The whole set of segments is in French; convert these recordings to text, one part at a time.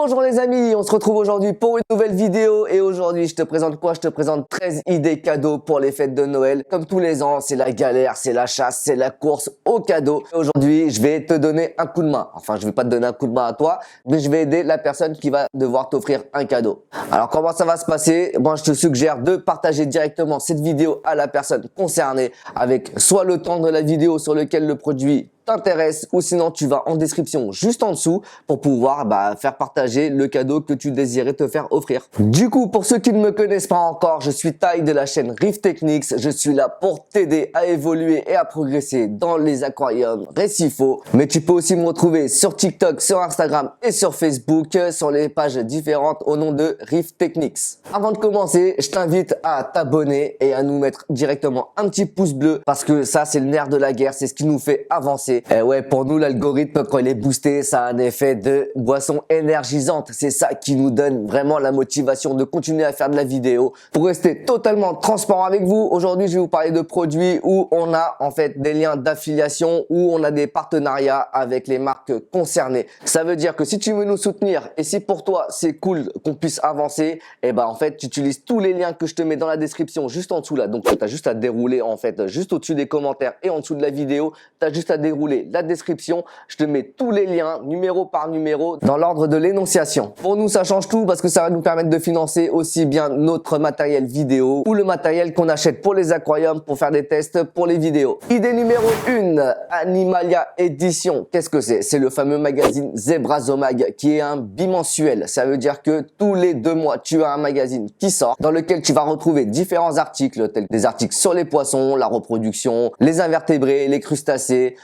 Bonjour les amis, on se retrouve aujourd'hui pour une nouvelle vidéo et aujourd'hui je te présente quoi? Je te présente 13 idées cadeaux pour les fêtes de Noël. Comme tous les ans, c'est la galère, c'est la chasse, c'est la course aux cadeaux. Aujourd'hui, je vais te donner un coup de main. Enfin, je vais pas te donner un coup de main à toi, mais je vais aider la personne qui va devoir t'offrir un cadeau. Alors comment ça va se passer? Moi, je te suggère de partager directement cette vidéo à la personne concernée avec soit le temps de la vidéo sur lequel le produit t'intéresse ou sinon tu vas en description juste en dessous pour pouvoir faire partager le cadeau que tu désirais te faire offrir. Du coup, pour ceux qui ne me connaissent pas encore, je suis Ty de la chaîne Reef Techniques. Je suis là pour t'aider à évoluer et à progresser dans les aquariums récifaux. Mais tu peux aussi me retrouver sur TikTok, sur Instagram et sur Facebook sur les pages différentes au nom de Reef Techniques. Avant de commencer, je t'invite à t'abonner et à nous mettre directement un petit pouce bleu parce que ça c'est le nerf de la guerre, c'est ce qui nous fait avancer. Et ouais, pour nous, l'algorithme, quand il est boosté, ça a un effet de boisson énergisante. C'est ça qui nous donne vraiment la motivation de continuer à faire de la vidéo. Pour rester totalement transparent avec vous, aujourd'hui, je vais vous parler de produits où on a en fait des liens d'affiliation, où on a des partenariats avec les marques concernées. Ça veut dire que si tu veux nous soutenir et si pour toi, c'est cool qu'on puisse avancer, et en fait, tu utilises tous les liens que je te mets dans la description juste en dessous là. Donc, tu as juste à dérouler en fait, juste au-dessus des commentaires et en dessous de la vidéo, tu as juste à dérouler la description, je te mets tous les liens numéro par numéro dans l'ordre de l'énonciation. Pour nous, ça change tout parce que ça va nous permettre de financer aussi bien notre matériel vidéo ou le matériel qu'on achète pour les aquariums pour faire des tests pour les vidéos. Idée numéro 1, Animalia Edition. Qu'est-ce que c'est? C'est le fameux magazine Zebrazomag qui est un bimensuel. Ça veut dire que tous les 2 mois, tu as un magazine qui sort dans lequel tu vas retrouver différents articles tels que des articles sur les poissons, la reproduction, les invertébrés, les crustacés.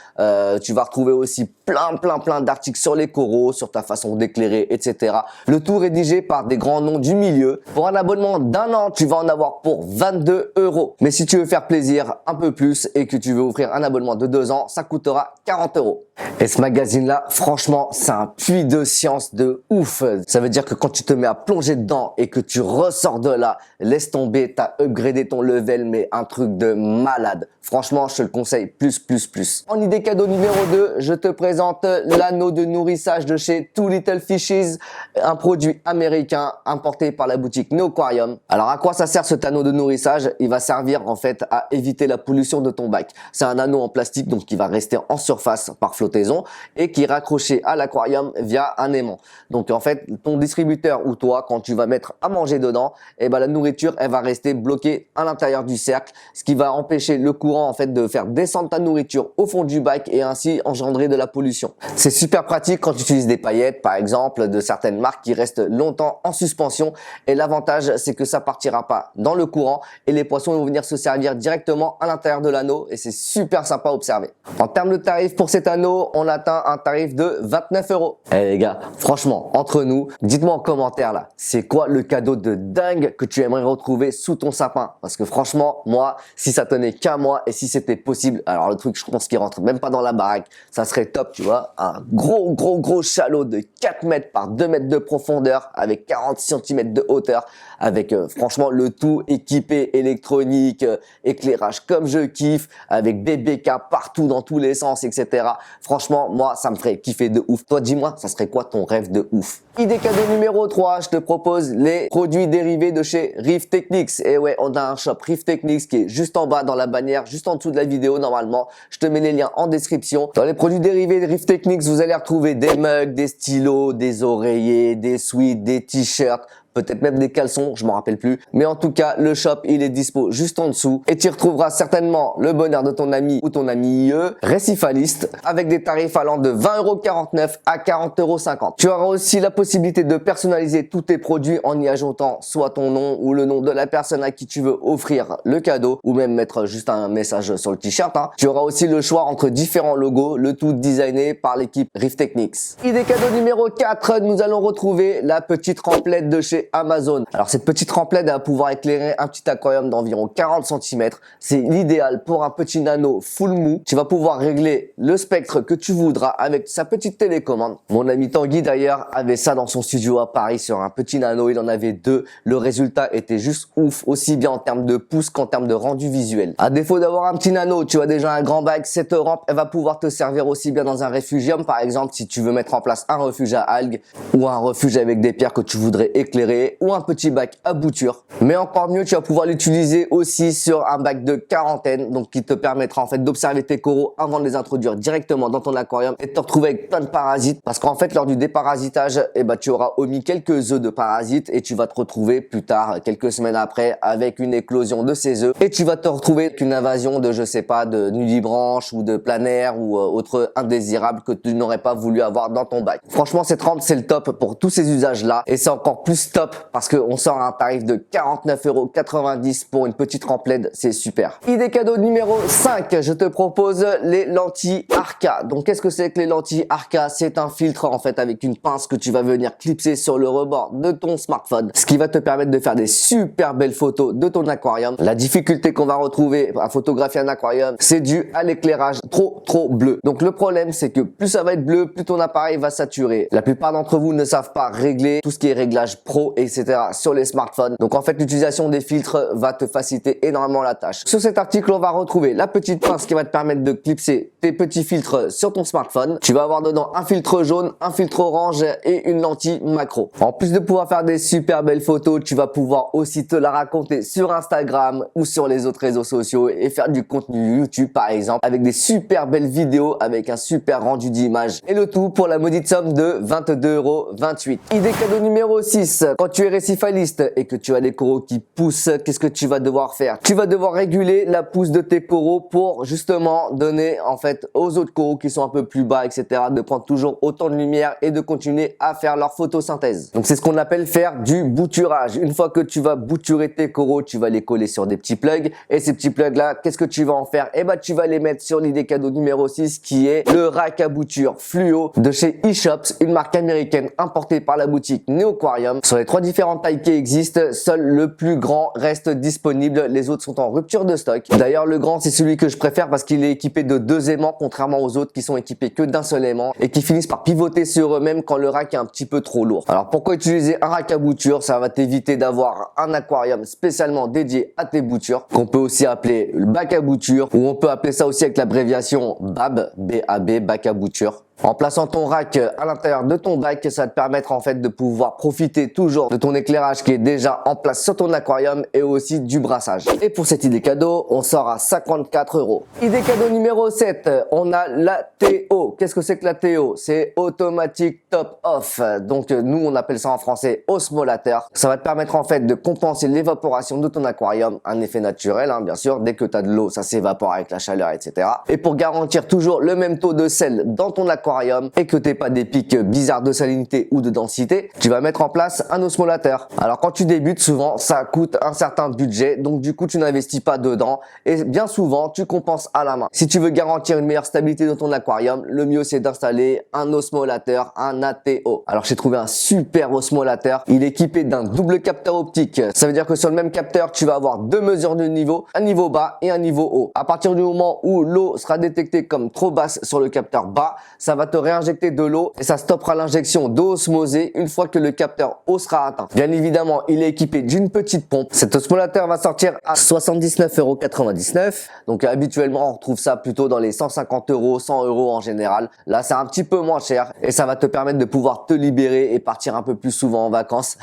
Tu vas retrouver aussi plein d'articles sur les coraux, sur ta façon d'éclairer, etc. Le tout rédigé par des grands noms du milieu. Pour un abonnement d'1 an, tu vas en avoir pour 22 €. Mais si tu veux faire plaisir un peu plus et que tu veux offrir un abonnement de 2 ans, ça coûtera 40 €. Et ce magazine-là, franchement, c'est un puits de science de ouf. Ça veut dire que quand tu te mets à plonger dedans et que tu ressors de là, laisse tomber, t'as upgradé ton level, mais un truc de malade. Franchement, je te le conseille plus. En idée cadeau numéro 2, je te présente l'anneau de nourrissage de chez Two Little Fishes, un produit américain importé par la boutique Neoquarium. Alors à quoi ça sert cet anneau de nourrissage? Il va servir en fait à éviter la pollution de ton bac. C'est un anneau en plastique donc qui va rester en surface par flottaison et qui est raccroché à l'aquarium via un aimant. Donc en fait, ton distributeur ou toi, quand tu vas mettre à manger dedans, la nourriture elle va rester bloquée à l'intérieur du cercle, ce qui va empêcher le courant en fait de faire descendre ta nourriture au fond du bac et ainsi engendrer de la pollution. C'est super pratique quand tu utilises des paillettes par exemple de certaines marques qui restent longtemps en suspension et l'avantage c'est que ça partira pas dans le courant et les poissons vont venir se servir directement à l'intérieur de l'anneau et c'est super sympa à observer. En termes de tarifs pour cet anneau, on atteint un tarif de 29 €. Eh les gars, franchement, entre nous, dites-moi en commentaire là, c'est quoi le cadeau de dingue que tu aimerais retrouver sous ton sapin? Parce que franchement, moi, si ça tenait qu'à moi et si c'était possible, alors le truc, je pense qu'il rentre même pas dans la baraque, ça serait top, tu vois, un gros chalot de 4 mètres par 2 mètres de profondeur avec 40 cm de hauteur, avec franchement le tout équipé électronique, éclairage comme je kiffe, avec BBK partout dans tous les sens, etc. Franchement, moi, ça me ferait kiffer de ouf. Toi, dis-moi, ça serait quoi ton rêve de ouf? Idée cadeau numéro 3, je te propose les produits dérivés de chez Reef Techniques. Et ouais, on a un shop Reef Techniques qui est juste en bas dans la bannière, juste en dessous de la vidéo normalement. Je te mets les liens en description. Dans les produits dérivés de Reef Techniques, vous allez retrouver des mugs, des stylos, des oreillers, des sweats, des t-shirts, peut-être même des caleçons, je m'en rappelle plus. Mais en tout cas, le shop, il est dispo juste en dessous. Et tu retrouveras certainement le bonheur de ton ami ou ton ami récifaliste avec des tarifs allant de 20,49 € à 40,50 €. Tu auras aussi la possibilité de personnaliser tous tes produits en y ajoutant soit ton nom ou le nom de la personne à qui tu veux offrir le cadeau ou même mettre juste un message sur le t-shirt. Tu auras aussi le choix entre différents logos, le tout designé par l'équipe Reef Techniques. Idée cadeau numéro 4, nous allons retrouver la petite remplette de chez chez Amazon. Alors cette petite rampe LED va pouvoir éclairer un petit aquarium d'environ 40 cm. C'est l'idéal pour un petit nano full mou. Tu vas pouvoir régler le spectre que tu voudras avec sa petite télécommande. Mon ami Tanguy d'ailleurs avait ça dans son studio à Paris sur un petit nano. Il en avait deux. Le résultat était juste ouf, aussi bien en termes de pouces qu'en termes de rendu visuel. À défaut d'avoir un petit nano, tu as déjà un grand bac. Cette rampe, elle va pouvoir te servir aussi bien dans un réfugium, par exemple, si tu veux mettre en place un refuge à algues ou un refuge avec des pierres que tu voudrais éclairer, ou un petit bac à bouture. Mais encore mieux, tu vas pouvoir l'utiliser aussi sur un bac de quarantaine, donc qui te permettra en fait d'observer tes coraux avant de les introduire directement dans ton aquarium et de te retrouver avec plein de parasites. Parce qu'en fait, lors du déparasitage, tu auras omis quelques œufs de parasites et tu vas te retrouver plus tard, quelques semaines après, avec une éclosion de ces œufs et tu vas te retrouver avec une invasion de, je sais pas, de nudibranches ou de planaires ou autres indésirables que tu n'aurais pas voulu avoir dans ton bac. Franchement, cette rampe, c'est le top pour tous ces usages-là et c'est encore plus top parce qu'on sort à un tarif de 49,90 € pour une petite rampe LED, c'est super. Idée cadeau numéro 5, je te propose les lentilles Arca. Donc qu'est-ce que c'est que les lentilles Arca? C'est un filtre en fait avec une pince que tu vas venir clipser sur le rebord de ton smartphone, ce qui va te permettre de faire des super belles photos de ton aquarium. La difficulté qu'on va retrouver à photographier un aquarium, c'est dû à l'éclairage trop bleu. Donc le problème, c'est que plus ça va être bleu, plus ton appareil va saturer. La plupart d'entre vous ne savent pas régler tout ce qui est réglage pro, etc. sur les smartphones. Donc en fait, l'utilisation des filtres va te faciliter énormément la tâche. Sur cet article, on va retrouver la petite pince qui va te permettre de clipser tes petits filtres sur ton smartphone. Tu vas avoir dedans un filtre jaune, un filtre orange et une lentille macro. En plus de pouvoir faire des super belles photos, tu vas pouvoir aussi te la raconter sur Instagram ou sur les autres réseaux sociaux et faire du contenu YouTube par exemple avec des super belles vidéos avec un super rendu d'image. Et le tout pour la maudite somme de 22,28 €. Idée cadeau numéro 6. Quand tu es récifaliste et que tu as des coraux qui poussent, qu'est-ce que tu vas devoir faire? Tu vas devoir réguler la pousse de tes coraux pour justement donner en fait aux autres coraux qui sont un peu plus bas, etc. de prendre toujours autant de lumière et de continuer à faire leur photosynthèse. Donc c'est ce qu'on appelle faire du bouturage. Une fois que tu vas bouturer tes coraux, tu vas les coller sur des petits plugs et ces petits plugs là, qu'est-ce que tu vas en faire? Tu vas les mettre sur l'idée cadeau numéro 6 qui est le rack à bouture fluo de chez eShops, une marque américaine importée par la boutique Neoquarium. Sur les 3 différentes tailles qui existent, seul le plus grand reste disponible, les autres sont en rupture de stock. D'ailleurs le grand c'est celui que je préfère parce qu'il est équipé de 2 aimants contrairement aux autres qui sont équipés que d'un seul aimant et qui finissent par pivoter sur eux-mêmes quand le rack est un petit peu trop lourd. Alors pourquoi utiliser un rack à bouture? Ça va t'éviter d'avoir un aquarium spécialement dédié à tes boutures, qu'on peut aussi appeler le bac à bouture, ou on peut appeler ça aussi avec l'abréviation BAB, B-A-B, bac à bouture. En plaçant ton rack à l'intérieur de ton bac, ça va te permettre en fait de pouvoir profiter toujours de ton éclairage qui est déjà en place sur ton aquarium et aussi du brassage. Et pour cette idée cadeau, on sort à 54 €. Idée cadeau numéro 7, on a la TO. Qu'est-ce que c'est que la TO? C'est Automatic Top Off. Donc nous on appelle ça en français osmolateur. Ça va te permettre en fait de compenser l'évaporation de ton aquarium, un effet naturel bien sûr, dès que tu as de l'eau ça s'évapore avec la chaleur, etc. Et pour garantir toujours le même taux de sel dans ton aquarium et que t'aies pas des pics bizarres de salinité ou de densité, tu vas mettre en place un osmolateur. Alors quand tu débutes, souvent ça coûte un certain budget, donc du coup tu n'investis pas dedans et bien souvent tu compenses à la main. Si tu veux garantir une meilleure stabilité dans ton aquarium, le mieux c'est d'installer un osmolateur, un ATO. Alors j'ai trouvé un super osmolateur, il est équipé d'un double capteur optique. Ça veut dire que sur le même capteur, tu vas avoir 2 mesures de niveau, un niveau bas et un niveau haut. À partir du moment où l'eau sera détectée comme trop basse sur le capteur bas, ça va te réinjecter de l'eau et ça stoppera l'injection d'eau osmosée une fois que le capteur eau sera atteint. Bien évidemment, il est équipé d'une petite pompe. Cet osmolateur va sortir à 79,99 €. Donc habituellement, on retrouve ça plutôt dans les 150 €, 100 € en général. Là, c'est un petit peu moins cher et ça va te permettre de pouvoir te libérer et partir un peu plus souvent en vacances.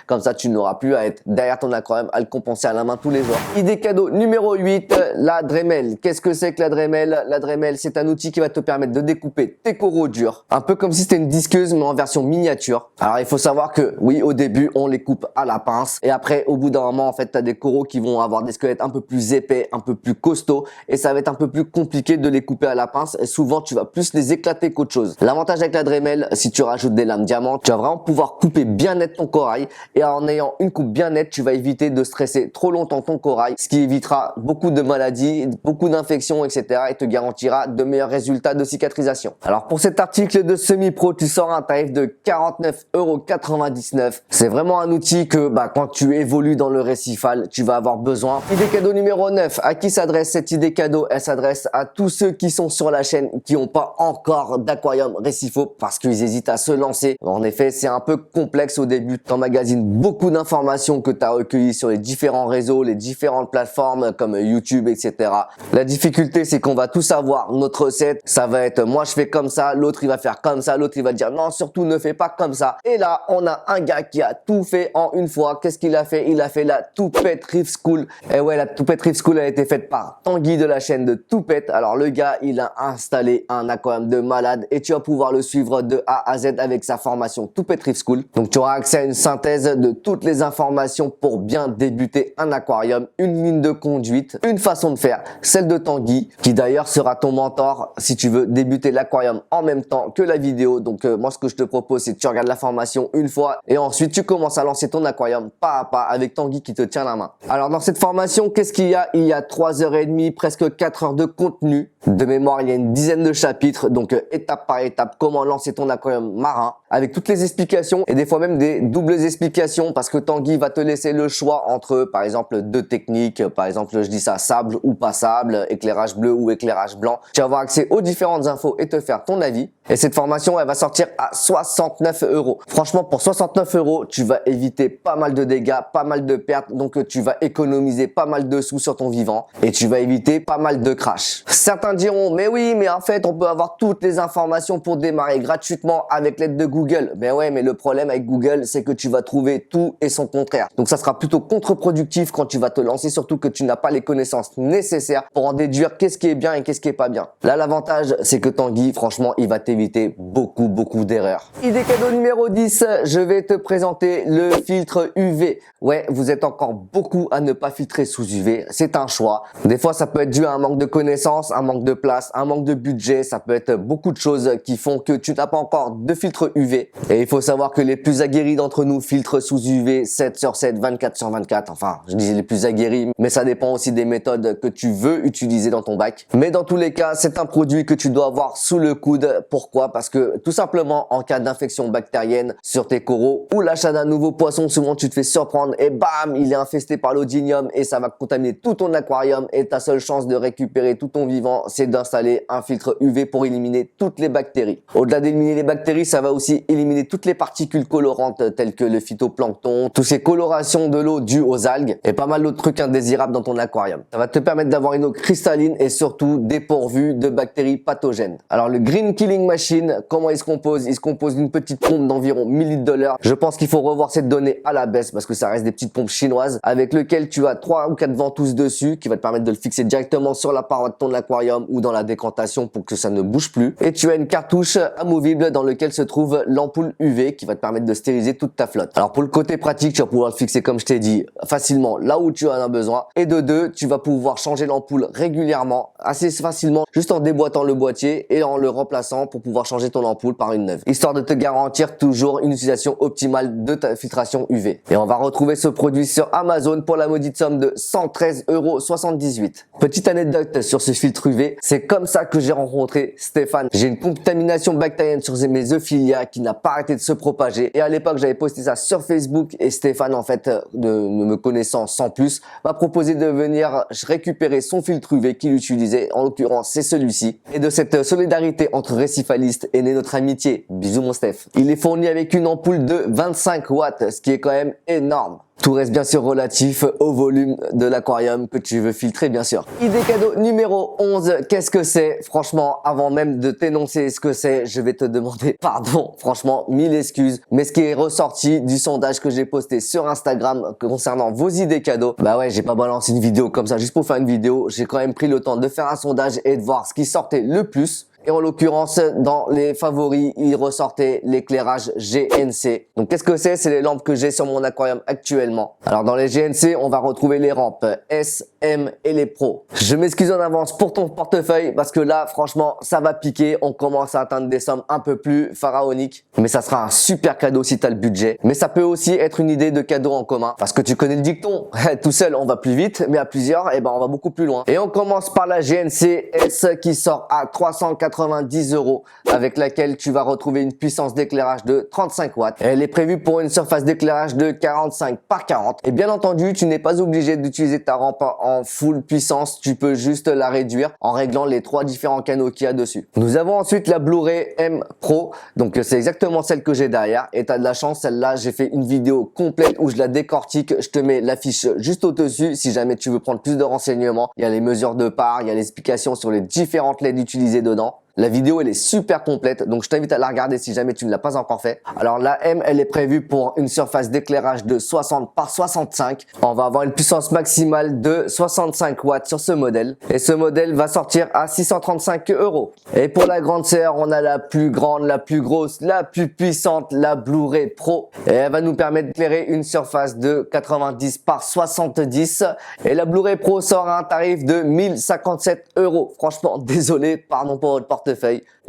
Comme ça, tu n'auras plus à être derrière ton aquarium à le compenser à la main tous les jours. Idée cadeau numéro 8, la Dremel. Qu'est-ce que c'est que la Dremel? La Dremel, c'est un outil qui va te permettre de découper tes coraux durs, un peu comme si c'était une disqueuse mais en version miniature. Alors il faut savoir que oui, au début on les coupe à la pince et après au bout d'un moment en fait tu as des coraux qui vont avoir des squelettes un peu plus épais, un peu plus costauds et ça va être un peu plus compliqué de les couper à la pince et souvent tu vas plus les éclater qu'autre chose. L'avantage avec la Dremel, si tu rajoutes des lames diamant, tu vas vraiment pouvoir couper bien net ton corail et en ayant une coupe bien nette, tu vas éviter de stresser trop longtemps ton corail, ce qui évitera beaucoup de maladies, beaucoup d'infections, etc. et te garantira de meilleurs résultats de cicatrisation. Alors Alors pour cet article de semi-pro, tu sors un tarif de 49,99 €. C'est vraiment un outil que quand tu évolues dans le récifal, tu vas avoir besoin. Idée cadeau numéro 9. À qui s'adresse cette idée cadeau? Elle s'adresse à tous ceux qui sont sur la chaîne qui n'ont pas encore d'aquarium récifaux parce qu'ils hésitent à se lancer. En effet, c'est un peu complexe au début. T'emmagasines beaucoup d'informations que tu as recueillies sur les différents réseaux, les différentes plateformes comme YouTube, etc. La difficulté, c'est qu'on va tous avoir notre recette. Ça va être moi je fais comme ça, l'autre il va faire comme ça, l'autre il va dire non surtout ne fais pas comme ça. Et là on a un gars qui a tout fait en une fois. Qu'est-ce qu'il a fait? Il a fait la Toupette Reef School. Et ouais, la Toupette Reef School a été faite par Tanguy de la chaîne de Toupette. Alors le gars il a installé un aquarium de malade et tu vas pouvoir le suivre de A à Z avec sa formation Toupette Reef School. Donc tu auras accès à une synthèse de toutes les informations pour bien débuter un aquarium, une ligne de conduite, une façon de faire, celle de Tanguy qui d'ailleurs sera ton mentor si tu veux débuter l'aquarium en même temps que la vidéo. Donc moi ce que je te propose c'est que tu regardes la formation une fois et ensuite tu commences à lancer ton aquarium pas à pas avec Tanguy qui te tient la main. Alors dans cette formation, qu'est-ce qu'il y a? Il y a 3h30, presque 4 heures de contenu. De mémoire, il y a une dizaine de chapitres, donc étape par étape, comment lancer ton aquarium marin, avec toutes les explications et des fois même des doubles explications parce que Tanguy va te laisser le choix entre, par exemple, deux techniques, par exemple, je dis ça, sable ou pas sable, éclairage bleu ou éclairage blanc. Tu vas avoir accès aux différentes infos et te faire ton avis. Et cette formation, elle va sortir à 69 €. Franchement, pour 69 €, tu vas éviter pas mal de dégâts, pas mal de pertes, donc tu vas économiser pas mal de sous sur ton vivant et tu vas éviter pas mal de crash. Certains diront, mais oui, mais en fait, on peut avoir toutes les informations pour démarrer gratuitement avec l'aide de Google. Ben ouais, mais le problème avec Google, c'est que tu vas trouver tout et son contraire. Donc ça sera plutôt contre-productif quand tu vas te lancer, surtout que tu n'as pas les connaissances nécessaires pour en déduire qu'est-ce qui est bien et qu'est-ce qui est pas bien. Là, l'avantage, c'est que Tanguy, franchement, il va t'éviter beaucoup d'erreurs. Idée cadeau numéro 10, je vais te présenter le filtre UV. Ouais, vous êtes encore beaucoup à ne pas filtrer sous UV, c'est un choix. Des fois, ça peut être dû à un manque de connaissances, un manque de place, un manque de budget, ça peut être beaucoup de choses qui font que tu n'as pas encore de filtre UV. Et il faut savoir que les plus aguerris d'entre nous filtrent sous UV 7/7, 24/24. Enfin, je disais les plus aguerris, mais ça dépend aussi des méthodes que tu veux utiliser dans ton bac. Mais dans tous les cas, c'est un produit que tu dois avoir sous le coude. Pourquoi? Parce que tout simplement, en cas d'infection bactérienne sur tes coraux ou l'achat d'un nouveau poisson, souvent tu te fais surprendre et bam, il est infesté par l'odynium et ça va contaminer tout ton aquarium et ta seule chance de récupérer tout ton vivant, c'est d'installer un filtre UV pour éliminer toutes les bactéries. Au-delà d'éliminer les bactéries, ça va aussi éliminer toutes les particules colorantes telles que le phytoplancton, toutes ces colorations de l'eau dues aux algues et pas mal d'autres trucs indésirables dans ton aquarium. Ça va te permettre d'avoir une eau cristalline et surtout dépourvue de bactéries pathogènes. Alors le Green Killing Machine, comment il se compose? Il se compose d'une petite pompe d'environ 1000 litres de l'heure. Je pense qu'il faut revoir cette donnée à la baisse parce que ça reste des petites pompes chinoises avec lesquelles tu as 3 ou 4 ventouses dessus qui va te permettre de le fixer directement sur la paroi de ton aquarium ou dans la décantation pour que ça ne bouge plus. Et tu as une cartouche amovible dans laquelle se trouve l'ampoule UV qui va te permettre de stériliser toute ta flotte. Alors pour le côté pratique, tu vas pouvoir le fixer comme je t'ai dit facilement là où tu en as besoin. Et de deux, tu vas pouvoir changer l'ampoule régulièrement, assez facilement, juste en déboîtant le boîtier et en le remplaçant pour pouvoir changer ton ampoule par une neuve, histoire de te garantir toujours une utilisation optimale de ta filtration UV. Et on va retrouver ce produit sur Amazon pour la maudite somme de 113,78 €. Petite anecdote sur ce filtre UV, c'est comme ça que j'ai rencontré Stéphane. J'ai une contamination bactérienne sur mes Euphilia qui n'a pas arrêté de se propager et à l'époque j'avais posté ça sur Facebook et Stéphane en fait, ne me connaissant sans plus, m'a proposé de venir récupérer son filtre UV qu'il utilisait, en l'occurrence c'est celui-ci. Et de cette solidarité entre récifalistes est née notre amitié. Bisous mon Steph. Il est fourni avec une ampoule de 25 watts, ce qui est quand même énorme. Tout reste bien sûr relatif au volume de l'aquarium que tu veux filtrer bien sûr. Idée cadeau numéro 11, qu'est-ce que c'est? Franchement, avant même de t'énoncer ce que c'est, je vais te demander pardon, franchement, 1000 excuses. Mais ce qui est ressorti du sondage que j'ai posté sur Instagram concernant vos idées cadeaux, bah ouais, j'ai pas balancé une vidéo comme ça juste pour faire une vidéo. J'ai quand même pris le temps de faire un sondage et de voir ce qui sortait le plus. Et en l'occurrence, dans les favoris, il ressortait l'éclairage GNC. Donc qu'est-ce que c'est? C'est les lampes que j'ai sur mon aquarium actuellement. Alors dans les GNC, on va retrouver les rampes S, M et les Pro. Je m'excuse en avance pour ton portefeuille parce que là, franchement, ça va piquer. On commence à atteindre des sommes un peu plus pharaoniques. Mais ça sera un super cadeau si tu as le budget. Mais ça peut aussi être une idée de cadeau en commun. Parce que tu connais le dicton. Tout seul, on va plus vite, mais à plusieurs, eh ben, on va beaucoup plus loin. Et on commence par la GNC S qui sort à 380 90 € avec laquelle tu vas retrouver une puissance d'éclairage de 35 watts. Elle est prévue pour une surface d'éclairage de 45 par 40. Et bien entendu, tu n'es pas obligé d'utiliser ta rampe en full puissance. Tu peux juste la réduire en réglant les 3 différents canaux qu'il y a dessus. Nous avons ensuite la Blu-ray M Pro. Donc c'est exactement celle que j'ai derrière. Et tu as de la chance, celle-là, j'ai fait une vidéo complète où je la décortique. Je te mets l'affiche juste au-dessus si jamais tu veux prendre plus de renseignements. Il y a les mesures de part, il y a l'explication sur les différentes LED utilisées dedans. La vidéo, elle est super complète, donc je t'invite à la regarder si jamais tu ne l'as pas encore fait. Alors la M, elle est prévue pour une surface d'éclairage de 60 par 65. On va avoir une puissance maximale de 65 watts sur ce modèle. Et ce modèle va sortir à 635 €. Et pour la grande sœur, on a la plus grande, la plus grosse, la plus puissante, la Blu-ray Pro. Et elle va nous permettre d'éclairer une surface de 90 par 70. Et la Blu-ray Pro sort à un tarif de 1057 €. Franchement, désolé, pardon pour votre portefeuille.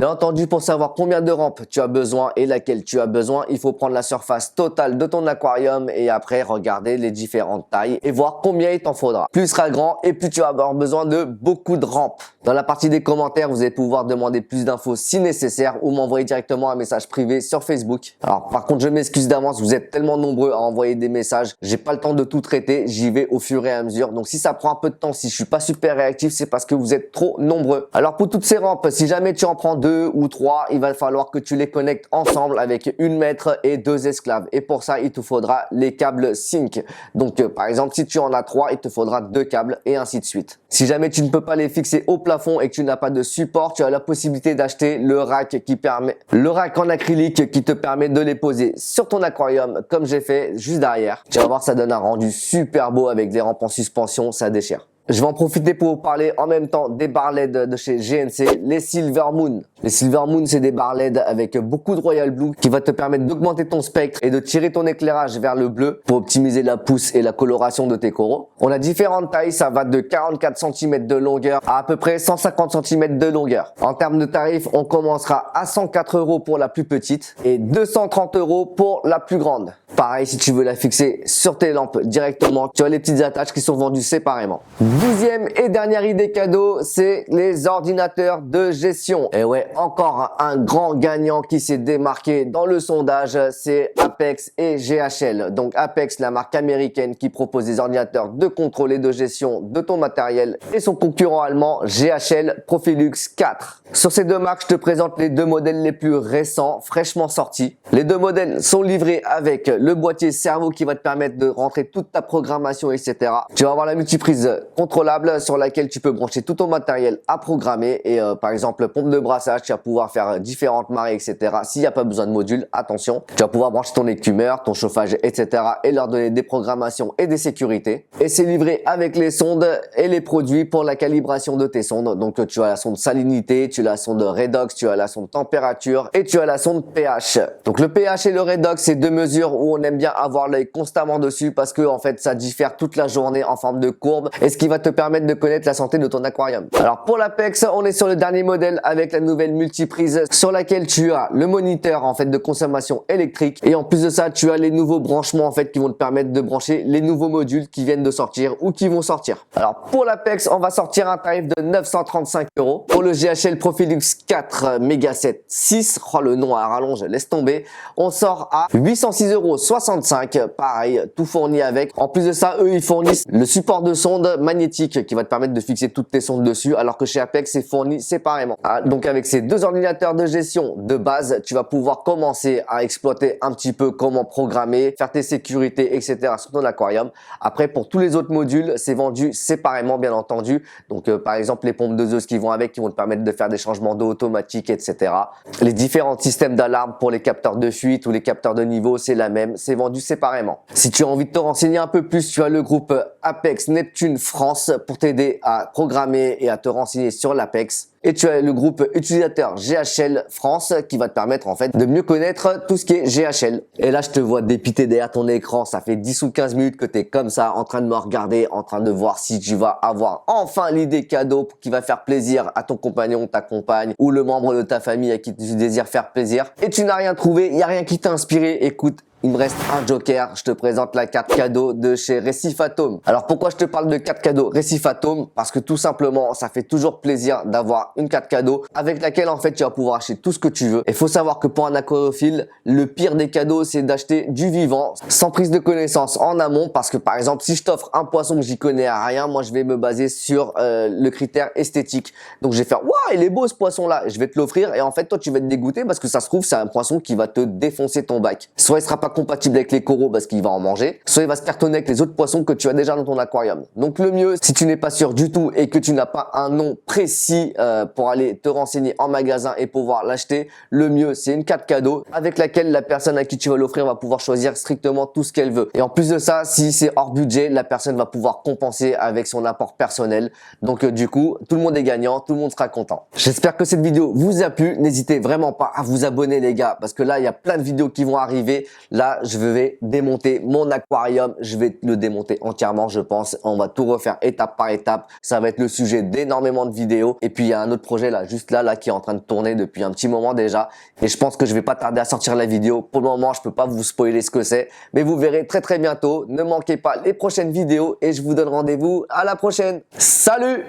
Bien entendu, pour savoir combien de rampes tu as besoin et laquelle tu as besoin, il faut prendre la surface totale de ton aquarium et après regarder les différentes tailles et voir combien il t'en faudra. Plus il sera grand et plus tu vas avoir besoin de beaucoup de rampes. Dans la partie des commentaires, vous allez pouvoir demander plus d'infos si nécessaire ou m'envoyer directement un message privé sur Facebook. Alors par contre, je m'excuse d'avance, vous êtes tellement nombreux à envoyer des messages, j'ai pas le temps de tout traiter, j'y vais au fur et à mesure. Donc si ça prend un peu de temps, si je suis pas super réactif, c'est parce que vous êtes trop nombreux. Alors pour toutes ces rampes, si jamais tu en prends 2 ou 3, il va falloir que tu les connectes ensemble avec une maître et 2 esclaves. Et pour ça, il te faudra les câbles sync. Donc par exemple, si tu en as 3, il te faudra 2 câbles et ainsi de suite. Si jamais tu ne peux pas les fixer au plafond et que tu n'as pas de support, tu as la possibilité d'acheter le rack en acrylique qui te permet de les poser sur ton aquarium comme j'ai fait juste derrière. Tu vas voir, ça donne un rendu super beau avec des rampes en suspension, ça déchire. Je vais en profiter pour vous parler en même temps des barres LED de chez GNC, les Silver Moon. Les Silver Moon, c'est des barres LED avec beaucoup de Royal Blue qui va te permettre d'augmenter ton spectre et de tirer ton éclairage vers le bleu pour optimiser la pousse et la coloration de tes coraux. On a différentes tailles, ça va de 44 cm de longueur à peu près 150 cm de longueur. En termes de tarifs, on commencera à 104 € pour la plus petite et 230 € pour la plus grande. Pareil, si tu veux la fixer sur tes lampes directement, tu as les petites attaches qui sont vendues séparément. 12e et dernière idée cadeau, c'est les ordinateurs de gestion. Et ouais, encore un grand gagnant qui s'est démarqué dans le sondage, c'est Apex et GHL. Donc Apex, la marque américaine qui propose des ordinateurs de contrôle et de gestion de ton matériel, et son concurrent allemand GHL Profilux 4. Sur ces deux marques, je te présente les deux modèles les plus récents, fraîchement sortis. Les deux modèles sont livrés avec le boîtier cerveau qui va te permettre de rentrer toute ta programmation, etc. Tu vas avoir la multiprise contrôlable sur laquelle tu peux brancher tout ton matériel à programmer et par exemple pompe de brassage, tu vas pouvoir faire différentes marées, etc. S'il n'y a pas besoin de module, attention, tu vas pouvoir brancher ton écumeur, ton chauffage, etc. et leur donner des programmations et des sécurités. Et c'est livré avec les sondes et les produits pour la calibration de tes sondes. Donc tu as la sonde salinité, tu as la sonde redox, tu as la sonde température et tu as la sonde pH. Donc le pH et le redox, c'est deux mesures où on aime bien avoir l'œil constamment dessus parce que en fait ça diffère toute la journée en forme de courbe et ce qui va te permettre de connaître la santé de ton aquarium. Alors pour l'Apex, on est sur le dernier modèle avec la nouvelle multiprise sur laquelle tu as le moniteur en fait de consommation électrique et en plus de ça tu as les nouveaux branchements en fait qui vont te permettre de brancher les nouveaux modules qui viennent de sortir ou qui vont sortir. Alors pour l'Apex, on va sortir un tarif de 935 €. Pour le GHL Profilux 4 Megaset 6, oh le nom à rallonge, laisse tomber, on sort à 806,65 €. Pareil, tout fourni avec. En plus de ça, eux ils fournissent le support de sonde magnétique qui va te permettre de fixer toutes tes sondes dessus, alors que chez Apex c'est fourni séparément. Donc avec ces deux ordinateurs de gestion de base, tu vas pouvoir commencer à exploiter un petit peu comment programmer, faire tes sécurités, etc. sur ton aquarium. Après, pour tous les autres modules, c'est vendu séparément, bien entendu. Donc par exemple les pompes doseuses qui vont avec, qui vont te permettre de faire des changements d'eau automatiques, etc. Les différents systèmes d'alarme pour les capteurs de fuite ou les capteurs de niveau, c'est la même, c'est vendu séparément. Si tu as envie de te renseigner un peu plus, tu as le groupe Apex Neptune France pour t'aider à programmer et à te renseigner sur l'Apex. Et tu as le groupe utilisateur GHL France qui va te permettre en fait de mieux connaître tout ce qui est GHL. Et là, je te vois dépiter derrière ton écran. Ça fait 10 ou 15 minutes que tu es comme ça en train de me regarder, en train de voir si tu vas avoir enfin l'idée cadeau qui va faire plaisir à ton compagnon, ta compagne ou le membre de ta famille à qui tu désires faire plaisir. Et tu n'as rien trouvé, il n'y a rien qui t'a inspiré. Écoute, il me reste un joker, je te présente la carte cadeau de chez Récif Atome. Alors pourquoi je te parle de carte cadeau Récif Atome? Parce que tout simplement, ça fait toujours plaisir d'avoir une carte cadeau avec laquelle en fait tu vas pouvoir acheter tout ce que tu veux. Il faut savoir que pour un aquariophile, le pire des cadeaux c'est d'acheter du vivant sans prise de connaissance en amont, parce que par exemple si je t'offre un poisson que j'y connais à rien, moi je vais me baser sur le critère esthétique. Donc je vais faire waouh, il est beau ce poisson là, je vais te l'offrir et en fait toi tu vas te dégoûter parce que ça se trouve c'est un poisson qui va te défoncer ton bac. Soit il sera pas compatible avec les coraux parce qu'il va en manger, soit il va se cartonner avec les autres poissons que tu as déjà dans ton aquarium. Donc le mieux, si tu n'es pas sûr du tout et que tu n'as pas un nom précis pour aller te renseigner en magasin et pouvoir l'acheter, le mieux c'est une carte cadeau avec laquelle la personne à qui tu vas l'offrir va pouvoir choisir strictement tout ce qu'elle veut. Et en plus de ça, si c'est hors budget, la personne va pouvoir compenser avec son apport personnel. Donc du coup, tout le monde est gagnant, tout le monde sera content. J'espère que cette vidéo vous a plu. N'hésitez vraiment pas à vous abonner les gars, parce que là il y a plein de vidéos qui vont arriver. Là je vais démonter mon aquarium, je vais le démonter entièrement je pense. On va tout refaire étape par étape. Ça va être le sujet d'énormément de vidéos. Et puis il y a un autre projet là, juste là qui est en train de tourner depuis un petit moment déjà. Et je pense que je vais pas tarder à sortir la vidéo. Pour le moment je peux pas vous spoiler ce que c'est, mais vous verrez très bientôt. Ne manquez pas les prochaines vidéos et je vous donne rendez-vous à la prochaine. Salut!